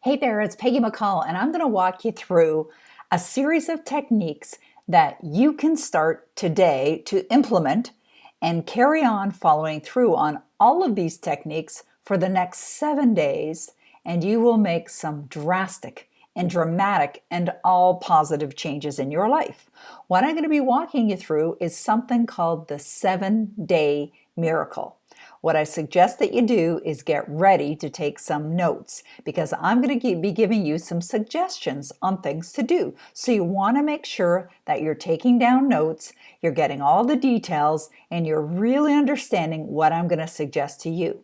Hey there, it's Peggy McColl, and I'm going to walk you through a series of techniques that you can start today to implement and carry on following through on all of these techniques for the next 7 days, and you will make some drastic and dramatic and all positive changes in your life. What I'm going to be walking you through is something called the 7-day miracle. What I suggest that you do is get ready to take some notes because I'm going to be giving you some suggestions on things to do. So you want to make sure that you're taking down notes, you're getting all the details, and you're really understanding what I'm going to suggest to you.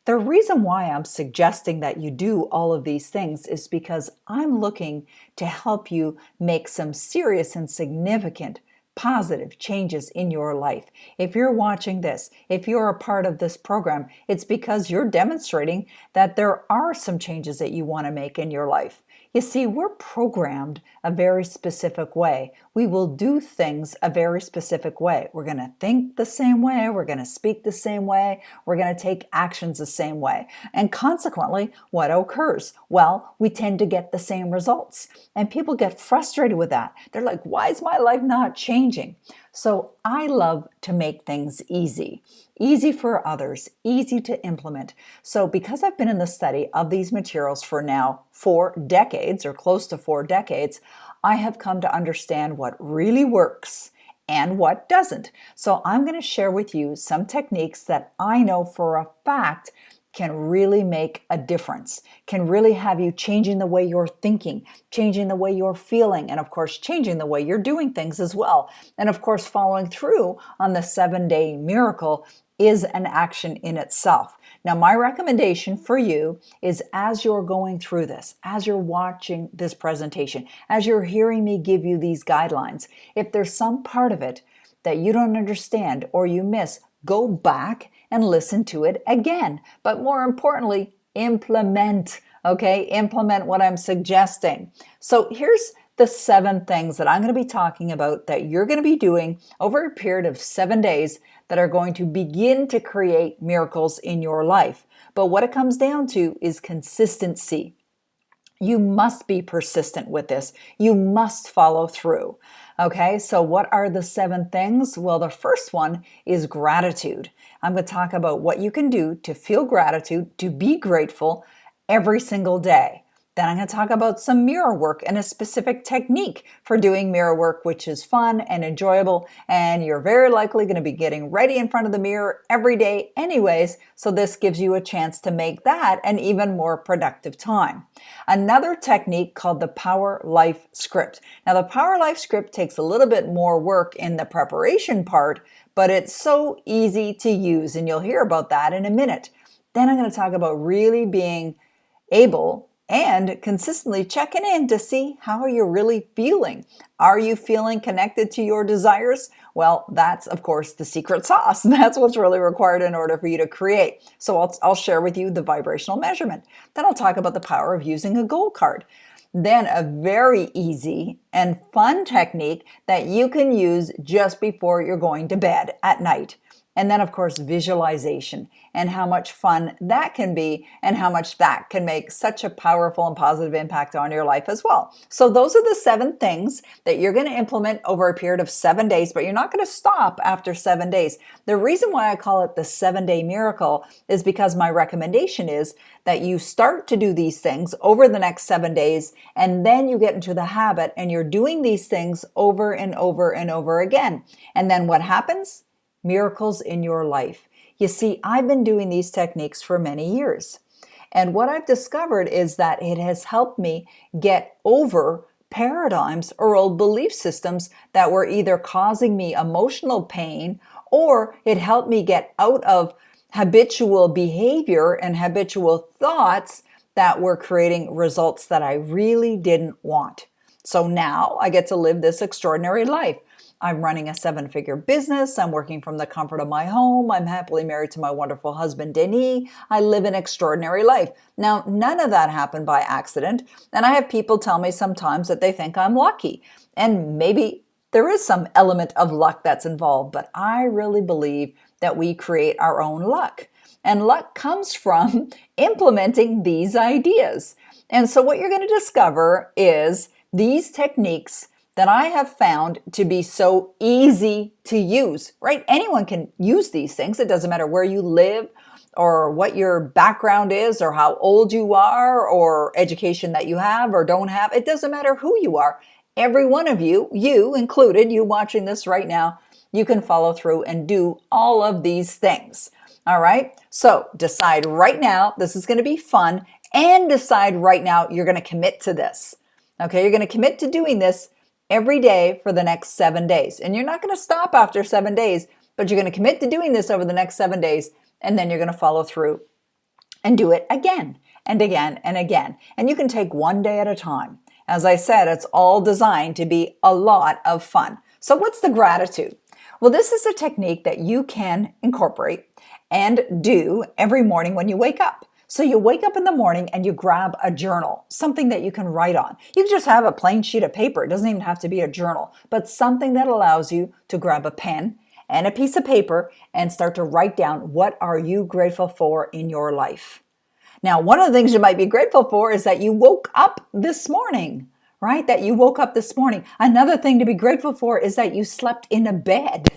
The reason why I'm suggesting that you do all of these things is because I'm looking to help you make some serious and significant positive changes in your life. If you're watching this, if you're a part of this program, it's because you're demonstrating that there are some changes that you want to make in your life. You see, we're programmed a very specific way. We will do things a very specific way. We're going to think the same way. We're going to speak the same way. We're going to take actions the same way. And consequently, what occurs? Well, we tend to get the same results. And people get frustrated with that. They're like, why is my life not changing? So I love to make things easy for others, easy to implement. So because I've been in the study of these materials for now 4 decades or close to 4 decades, I have come to understand what really works and what doesn't. So I'm going to share with you some techniques that I know for a fact can really make a difference, can really have you changing the way you're thinking, changing the way you're feeling, and of course, changing the way you're doing things as well. And of course, following through on the 7-day miracle is an action in itself. Now, my recommendation for you is as you're going through this, as you're watching this presentation, as you're hearing me give you these guidelines, if there's some part of it that you don't understand or you miss, go back and listen to it again. But more importantly, implement, okay? Implement what I'm suggesting. So here's the 7 things that I'm going to be talking about that you're going to be doing over a period of 7 days that are going to begin to create miracles in your life. But what it comes down to is consistency. You must be persistent with this. You must follow through. Okay, so what are the 7 things? Well, the first one is gratitude. I'm going to talk about what you can do to feel gratitude, to be grateful every single day. Then I'm going to talk about some mirror work and a specific technique for doing mirror work, which is fun and enjoyable. And you're very likely going to be getting ready in front of the mirror every day anyways. So this gives you a chance to make that an even more productive time. Another technique called the Power Life Script. Now, the Power Life Script takes a little bit more work in the preparation part, but it's so easy to use. And you'll hear about that in a minute. Then I'm going to talk about really being able and consistently checking in to see how you're really feeling. Are you feeling connected to your desires? Well, that's, of course, the secret sauce. That's what's really required in order for you to create. So I'll share with you the vibrational measurement. Then I'll talk about the power of using a goal card. Then a very easy and fun technique that you can use just before you're going to bed at night. And then, of course, visualization and how much fun that can be and how much that can make such a powerful and positive impact on your life as well. So those are the 7 things that you're going to implement over a period of 7 days, but you're not going to stop after 7 days. The reason why I call it the 7-day miracle is because my recommendation is that you start to do these things over the next 7 days, and then you get into the habit and you're doing these things over and over and over again. And then what happens? Miracles in your life. You see, I've been doing these techniques for many years. And what I've discovered is that it has helped me get over paradigms or old belief systems that were either causing me emotional pain, or it helped me get out of habitual behavior and habitual thoughts that were creating results that I really didn't want. So now I get to live this extraordinary life. I'm running a 7-figure business. I'm working from the comfort of my home. I'm happily married to my wonderful husband, Denis. I live an extraordinary life. Now, none of that happened by accident. And I have people tell me sometimes that they think I'm lucky. And maybe there is some element of luck that's involved, but I really believe that we create our own luck. And luck comes from implementing these ideas. And so what you're going to discover is these techniques that I have found to be so easy to use, right? Anyone can use these things. It doesn't matter where you live or what your background is or how old you are or education that you have or don't have. It doesn't matter who you are. Every one of you, you included, you watching this right now, you can follow through and do all of these things. All right. So decide right now, this is going to be fun, and decide right now you're going to commit to this. Okay. You're going to commit to doing this every day for the next 7 days. And you're not going to stop after 7 days, but you're going to commit to doing this over the next 7 days. And then you're going to follow through and do it again and again and again. And you can take one day at a time. As I said, it's all designed to be a lot of fun. So what's the gratitude? Well, this is a technique that you can incorporate and do every morning when you wake up. So you wake up in the morning and you grab a journal, something that you can write on. You can just have a plain sheet of paper. It doesn't even have to be a journal, but something that allows you to grab a pen and a piece of paper and start to write down what are you grateful for in your life. Now, one of the things you might be grateful for is that you woke up this morning, right? That you woke up this morning. Another thing to be grateful for is that you slept in a bed.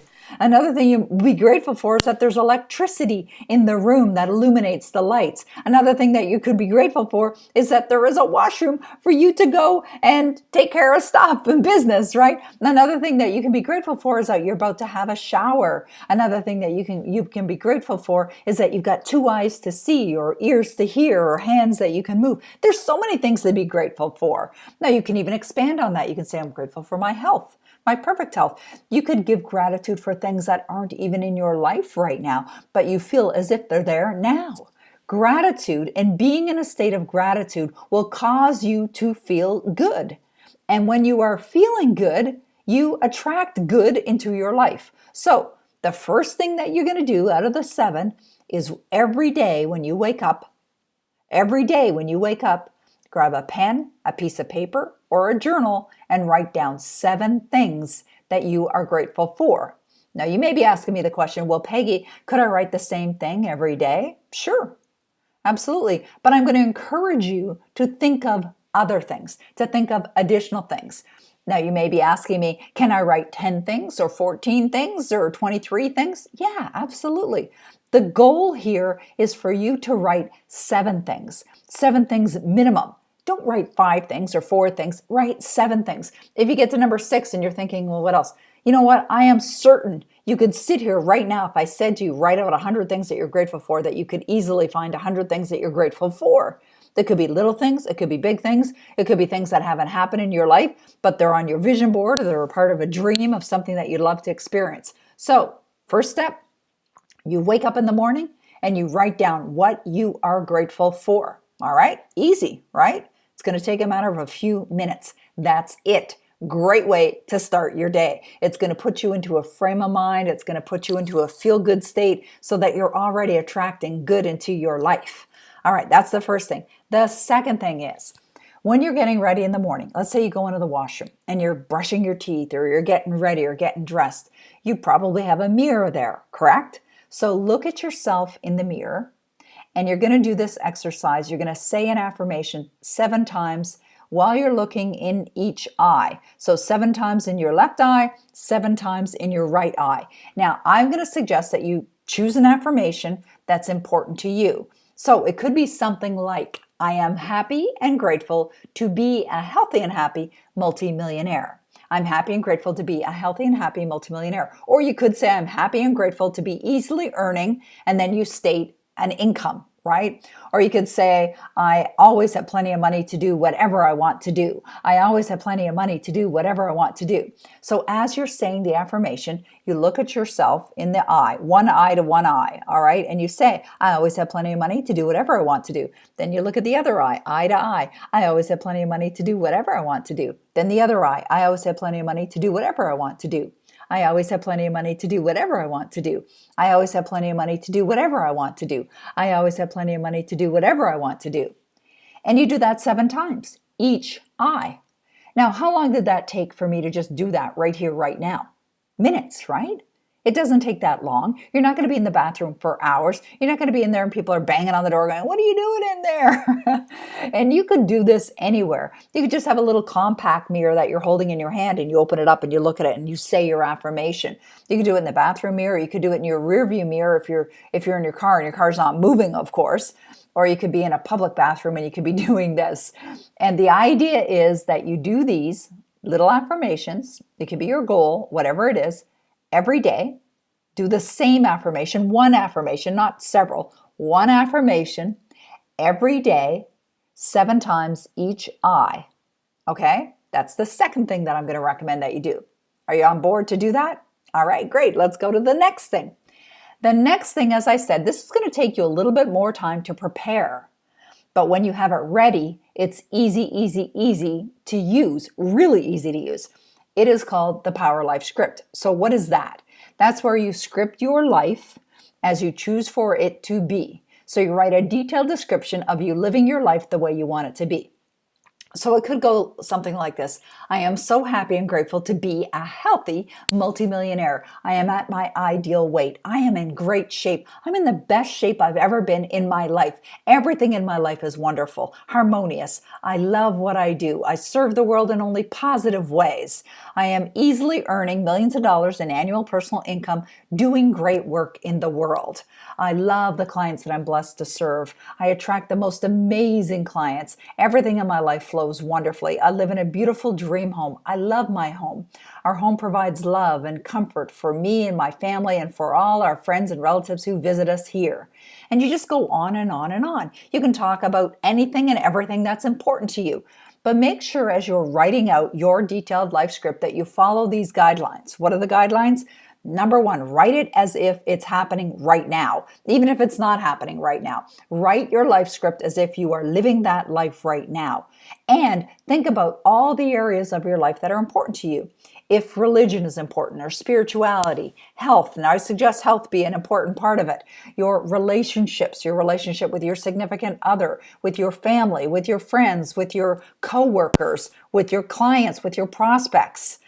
Another thing you be grateful for is that there's electricity in the room that illuminates the lights. Another thing that you could be grateful for is that there is a washroom for you to go and take care of stuff in business, right? Another thing that you can be grateful for is that you're about to have a shower. Another thing that you can be grateful for is that you've got 2 eyes to see or ears to hear or hands that you can move. There's so many things to be grateful for. Now you can even expand on that. You can say, I'm grateful for my health. My perfect health. You could give gratitude for things that aren't even in your life right now, but you feel as if they're there now. Gratitude and being in a state of gratitude will cause you to feel good. And when you are feeling good, you attract good into your life. So the first thing that you're going to do out of the 7 is every day when you wake up, grab a pen, a piece of paper, or a journal and write down 7 things that you are grateful for. Now, you may be asking me the question, well, Peggy, could I write the same thing every day? Sure, absolutely. But I'm going to encourage you to think of other things, to think of additional things. Now, you may be asking me, can I write 10 things or 14 things or 23 things? Yeah, absolutely. The goal here is for you to write 7 things minimum. Don't write 5 things or 4 things, write 7 things. If you get to number 6 and you're thinking, well, what else? You know what? I am certain you could sit here right now. If I said to you, write out 100 things that you're grateful for, that you could easily find 100 things that you're grateful for. That could be little things. It could be big things. It could be things that haven't happened in your life, but they're on your vision board or they're a part of a dream of something that you'd love to experience. So first step, you wake up in the morning and you write down what you are grateful for. All right? Easy, right? It's going to take a matter of a few minutes. That's it. Great way to start your day. It's going to put you into a frame of mind. It's going to put you into a feel-good state so that you're already attracting good into your life. All right, that's the first thing. The second thing is, when you're getting ready in the morning, let's say you go into the washroom and you're brushing your teeth or you're getting ready or getting dressed, you probably have a mirror there, correct? So look at yourself in the mirror. And you're going to do this exercise. You're going to say an affirmation 7 times while you're looking in each eye. So 7 times in your left eye, 7 times in your right eye. Now, I'm going to suggest that you choose an affirmation that's important to you. So it could be something like, I am happy and grateful to be a healthy and happy multimillionaire. I'm happy and grateful to be a healthy and happy multimillionaire. Or you could say, I'm happy and grateful to be easily earning, and then you state an income, right? Or you could say, I always have plenty of money to do whatever I want to do. I always have plenty of money to do whatever I want to do. So as you're saying the affirmation, you look at yourself in the eye, one eye to one eye, all right? And you say, I always have plenty of money to do whatever I want to do. Then you look at the other eye to eye. I always have plenty of money to do whatever I want to do. Then the other eye, I always have plenty of money to do whatever I want to do. I always have plenty of money to do whatever I want to do. I always have plenty of money to do whatever I want to do. I always have plenty of money to do whatever I want to do. And you do that 7 times, each eye. Now, how long did that take for me to just do that right here, right now? Minutes, right? It doesn't take that long. You're not going to be in the bathroom for hours. You're not going to be in there and people are banging on the door going, what are you doing in there? And you could do this anywhere. You could just have a little compact mirror that you're holding in your hand and you open it up and you look at it and you say your affirmation. You could do it in the bathroom mirror. You could do it in your rear view mirror if you're in your car and your car's not moving, of course. Or you could be in a public bathroom and you could be doing this. And the idea is that you do these little affirmations. It could be your goal, whatever it is, every day. Do the same affirmation, one affirmation, not several, one affirmation every day, 7 times each eye. Okay? That's the second thing that I'm going to recommend that you do. Are you on board to do that? All right, great. Let's go to the next thing. The next thing, as I said, this is going to take you a little bit more time to prepare. But when you have it ready, it's easy to use, really easy to use. It is called the Power Life Script. So what is that? That's where you script your life as you choose for it to be. So you write a detailed description of you living your life the way you want it to be. So it could go something like this. I am so happy and grateful to be a healthy multimillionaire. I am at my ideal weight. I am in great shape. I'm in the best shape I've ever been in my life. Everything in my life is wonderful, harmonious. I love what I do. I serve the world in only positive ways. I am easily earning millions of dollars in annual personal income, doing great work in the world. I love the clients that I'm blessed to serve. I attract the most amazing clients. Everything in my life flows wonderfully. I live in a beautiful dream home. I love my home. Our home provides love and comfort for me and my family and for all our friends and relatives who visit us here. And you just go on and on and on. You can talk about anything and everything that's important to you. But make sure as you're writing out your detailed life script that you follow these guidelines. What are the guidelines? Number 1, write it as if it's happening right now, even if it's not happening right now. Write your life script as if you are living that life right now. And think about all the areas of your life that are important to you. If religion is important, or spirituality, health, and I suggest health be an important part of it. Your relationships, your relationship with your significant other, with your family, with your friends, with your coworkers, with your clients, with your prospects,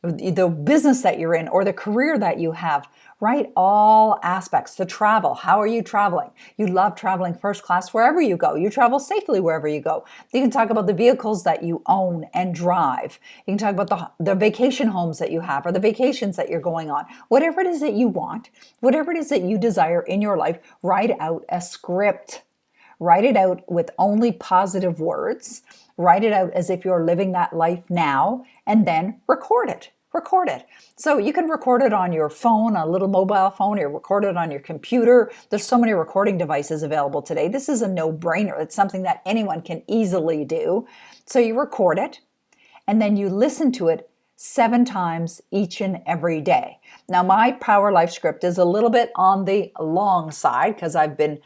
the business that you're in or the career that you have, right? All aspects. The travel. How are you traveling? You love traveling first class wherever you go. You travel safely wherever you go. You can talk about the vehicles that you own and drive. You can talk about the vacation homes that you have or the vacations that you're going on. Whatever it is that you want, whatever it is that you desire in your life, write out a script. Write it out with only positive words. Write it out as if you're living that life now, and then record it. Record it. So you can record it on your phone, a little mobile phone, or record it on your computer. There's so many recording devices available today. This is a no-brainer. It's something that anyone can easily do. So you record it, and then you listen to it 7 times each and every day. Now, my Power Life script is a little bit on the long side because I've been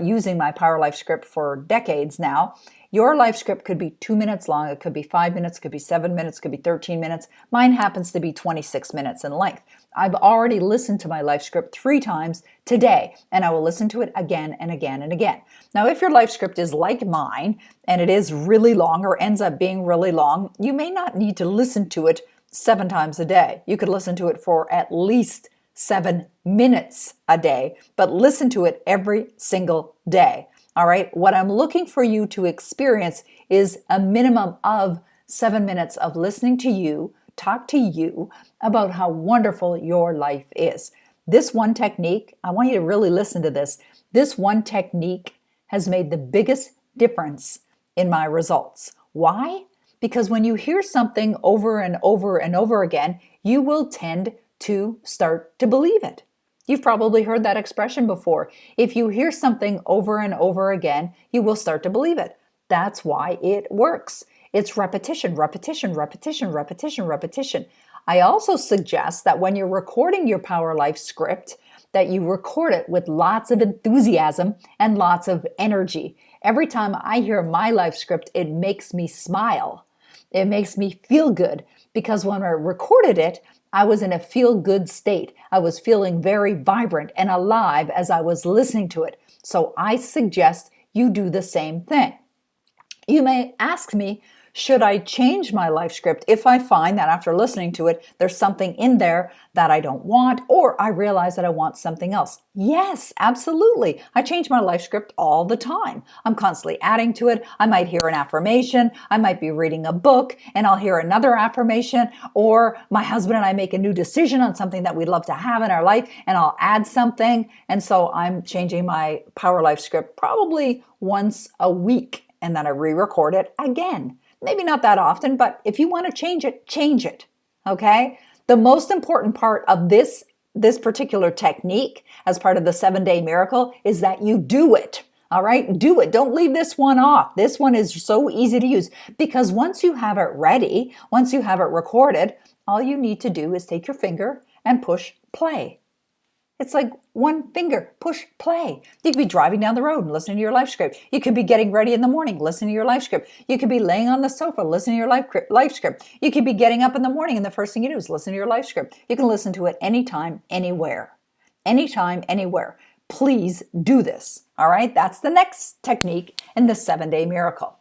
using my Power Life script for decades now. Your life script could be 2 minutes long. It could be 5 minutes, could be 7 minutes, could be 13 minutes. Mine happens to be 26 minutes in length. I've already listened to my life script 3 times today, and I will listen to it again and again and again. Now, if your life script is like mine, and it is really long or ends up being really long, you may not need to listen to it 7 times a day. You could listen to it for at least 7 minutes a day, but listen to it every single day. All right, what I'm looking for you to experience is a minimum of 7 minutes of listening to you, talk to you about how wonderful your life is. This one technique, I want you to really listen to this. This one technique has made the biggest difference in my results. Why? Because when you hear something over and over and over again, you will tend to start to believe it. You've probably heard that expression before. If you hear something over and over again, you will start to believe it. That's why it works. It's repetition, repetition, repetition, repetition, repetition. I also suggest that when you're recording your Power Life script, that you record it with lots of enthusiasm and lots of energy. Every time I hear my life script, it makes me smile. It makes me feel good because when I recorded it, I was in a feel-good state. I was feeling very vibrant and alive as I was listening to it. So I suggest you do the same thing. You may ask me, should I change my life script if I find that after listening to it, there's something in there that I don't want, or I realize that I want something else? Yes, absolutely. I change my life script all the time. I'm constantly adding to it. I might hear an affirmation. I might be reading a book and I'll hear another affirmation, or my husband and I make a new decision on something that we'd love to have in our life and I'll add something. And so I'm changing my Power Life script probably once a week, and then I re-record it again. Maybe not that often, but if you want to change it, change it. Okay? The most important part of this particular technique as part of the 7-day miracle is that you do it. All right? Do it. Don't leave this one off. This one is so easy to use because once you have it ready, once you have it recorded, all you need to do is take your finger and push play. It's like one finger, push play. You could be driving down the road and listening to your life script. You could be getting ready in the morning, listening to your life script. You could be laying on the sofa, listening to your life script. You could be getting up in the morning and the first thing you do is listen to your life script. You can listen to it anytime, anywhere. Anytime, anywhere. Please do this. All right, that's the next technique in the 7-day miracle.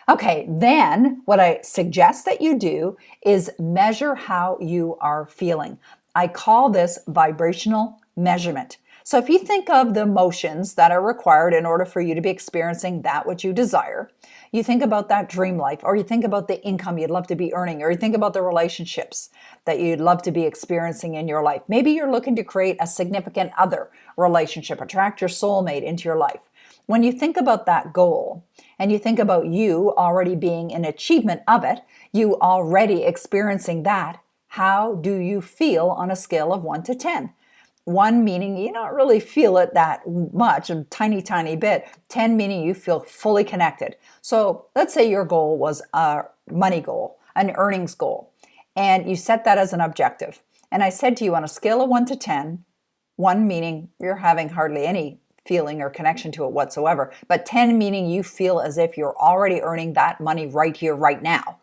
Okay, then what I suggest that you do is measure how you are feeling. I call this vibrational measurement. So if you think of the emotions that are required in order for you to be experiencing that which you desire, you think about that dream life, or you think about the income you'd love to be earning, or you think about the relationships that you'd love to be experiencing in your life. Maybe you're looking to create a significant other relationship, attract your soulmate into your life. When you think about that goal and you think about you already being an achievement of it, you already experiencing that, how do you feel on a scale of 1 to 10? 1 meaning you don't really feel it that much, a tiny, tiny bit. 10 meaning you feel fully connected. So let's say your goal was a money goal, an earnings goal, and you set that as an objective. And I said to you on a scale of 1 to 10, 1 meaning you're having hardly any feeling or connection to it whatsoever, but 10 meaning you feel as if you're already earning that money right here, right now.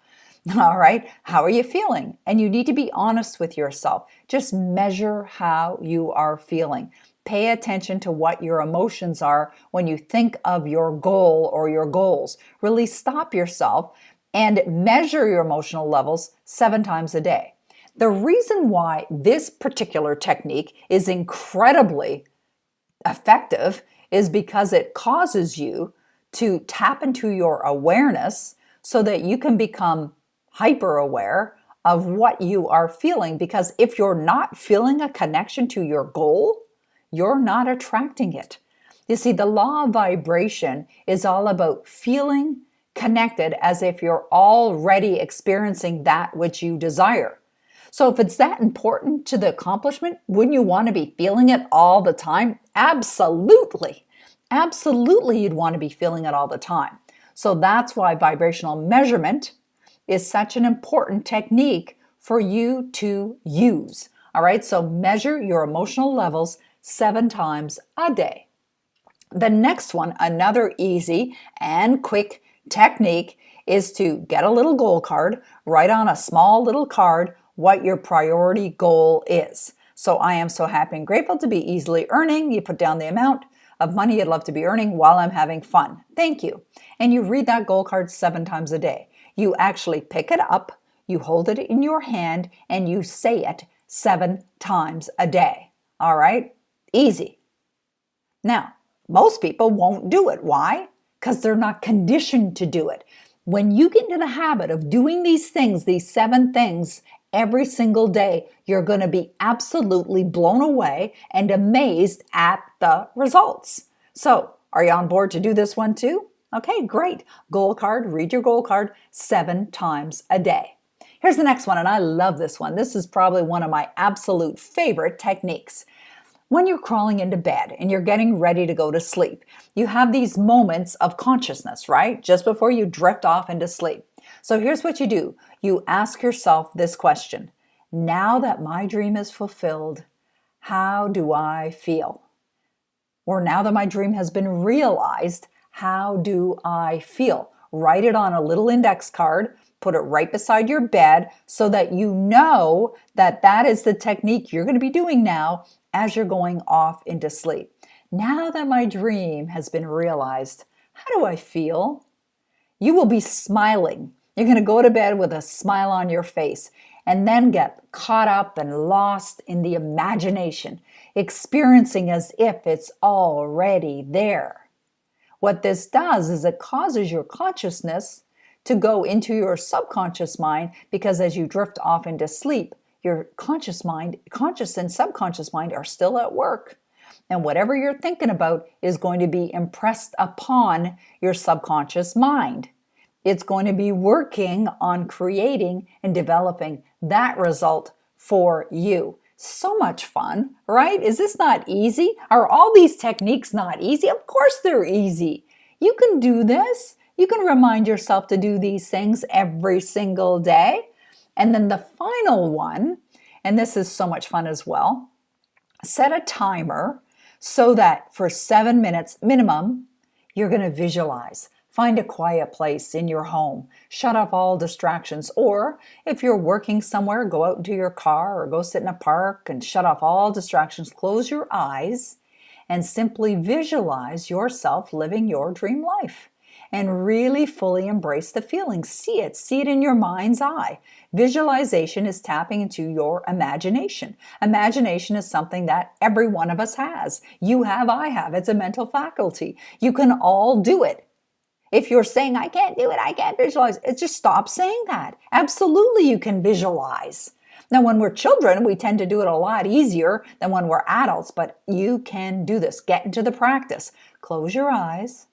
All right, how are you feeling? And you need to be honest with yourself. Just measure how you are feeling. Pay attention to what your emotions are when you think of your goal or your goals. Really stop yourself and measure your emotional levels 7 times a day. The reason why this particular technique is incredibly effective is because it causes you to tap into your awareness so that you can become hyper aware of what you are feeling, because if you're not feeling a connection to your goal, you're not attracting it. You see, the law of vibration is all about feeling connected as if you're already experiencing that which you desire. So if it's that important to the accomplishment, wouldn't you want to be feeling it all the time? Absolutely. Absolutely, you'd want to be feeling it all the time. So that's why vibrational measurement is such an important technique for you to use. All right, so measure your emotional levels 7 times a day. The next one, another easy and quick technique, is to get a little goal card, write on a small little card what your priority goal is. So I am so happy and grateful to be easily earning. You put down the amount of money you'd love to be earning while I'm having fun. Thank you. And you read that goal card 7 times a day. You actually pick it up, you hold it in your hand, and you say it 7 times a day. All right? Easy. Now, most people won't do it. Why? Because they're not conditioned to do it. When you get into the habit of doing these things, these 7 things, every single day, you're going to be absolutely blown away and amazed at the results. So, are you on board to do this one too? Okay, great. Goal card, read your goal card 7 times a day. Here's the next one, and I love this one. This is probably one of my absolute favorite techniques. When you're crawling into bed and you're getting ready to go to sleep, you have these moments of consciousness, right? Just before you drift off into sleep. So here's what you do. You ask yourself this question. Now that my dream is fulfilled, how do I feel? Or now that my dream has been realized, how do I feel? Write it on a little index card, put it right beside your bed so that you know that that is the technique you're going to be doing now as you're going off into sleep. Now that my dream has been realized, how do I feel? You will be smiling. You're going to go to bed with a smile on your face and then get caught up and lost in the imagination, experiencing as if it's already there. What this does is it causes your consciousness to go into your subconscious mind, because as you drift off into sleep, your conscious and subconscious mind are still at work. And whatever you're thinking about is going to be impressed upon your subconscious mind. It's going to be working on creating and developing that result for you. So much fun, right? Is this not easy? Are all these techniques not easy? Of course they're easy. You can do this. You can remind yourself to do these things every single day. And then the final one, and this is so much fun as well, set a timer so that for 7 minutes minimum, you're going to visualize. Find a quiet place in your home. Shut off all distractions. Or if you're working somewhere, go out into your car or go sit in a park and shut off all distractions. Close your eyes and simply visualize yourself living your dream life. And really fully embrace the feeling. See it in your mind's eye. Visualization is tapping into your imagination. Imagination is something that every one of us has. You have, I have. It's a mental faculty. You can all do it. If you're saying, I can't do it, I can't visualize, just stop saying that. Absolutely, you can visualize. Now, when we're children, we tend to do it a lot easier than when we're adults, but you can do this. Get into the practice. Close your eyes.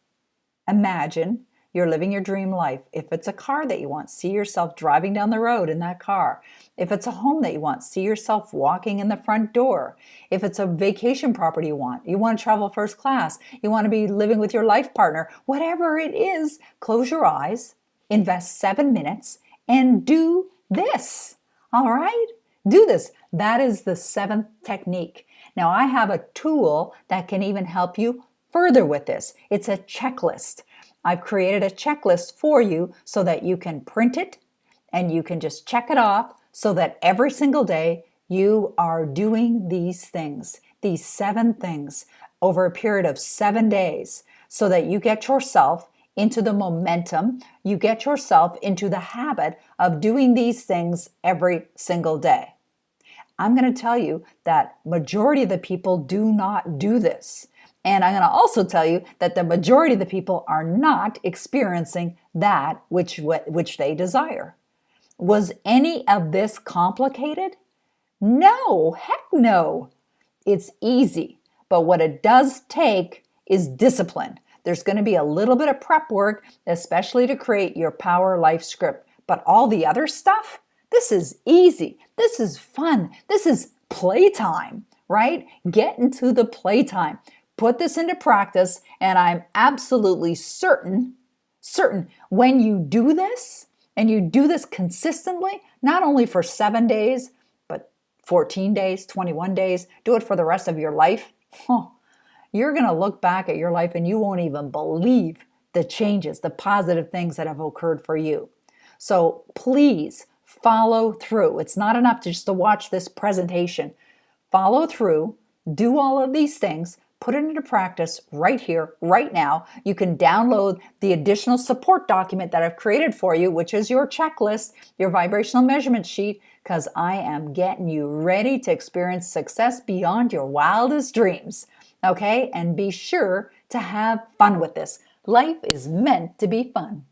Imagine you're living your dream life. If it's a car that you want, see yourself driving down the road in that car. If it's a home that you want, see yourself walking in the front door. If it's a vacation property you want to travel first class, you want to be living with your life partner, whatever it is, close your eyes, invest 7 minutes, and do this. All right? Do this. That is the 7th technique. Now, I have a tool that can even help you further with this. It's a checklist. I've created a checklist for you so that you can print it and you can just check it off so that every single day you are doing these things, these 7 things over a period of 7 days, so that you get yourself into the momentum, you get yourself into the habit of doing these things every single day. I'm going to tell you that majority of the people do not do this. And I'm going to also tell you that the majority of the people are not experiencing that which they desire. Was any of this complicated? No, heck no. It's easy. But what it does take is discipline. There's going to be a little bit of prep work, especially to create your power life script. But all the other stuff, this is easy. This is fun. This is playtime, right? Get into the playtime. Put this into practice, and I'm absolutely certain when you do this, and you do this consistently, not only for 7 days, but 14 days, 21 days, do it for the rest of your life, you're going to look back at your life and you won't even believe the changes, the positive things that have occurred for you. So please follow through. It's not enough just to watch this presentation. Follow through, do all of these things, put it into practice right here, right now. You can download the additional support document that I've created for you, which is your checklist, your vibrational measurement sheet, because I am getting you ready to experience success beyond your wildest dreams. Okay? And be sure to have fun with this. Life is meant to be fun.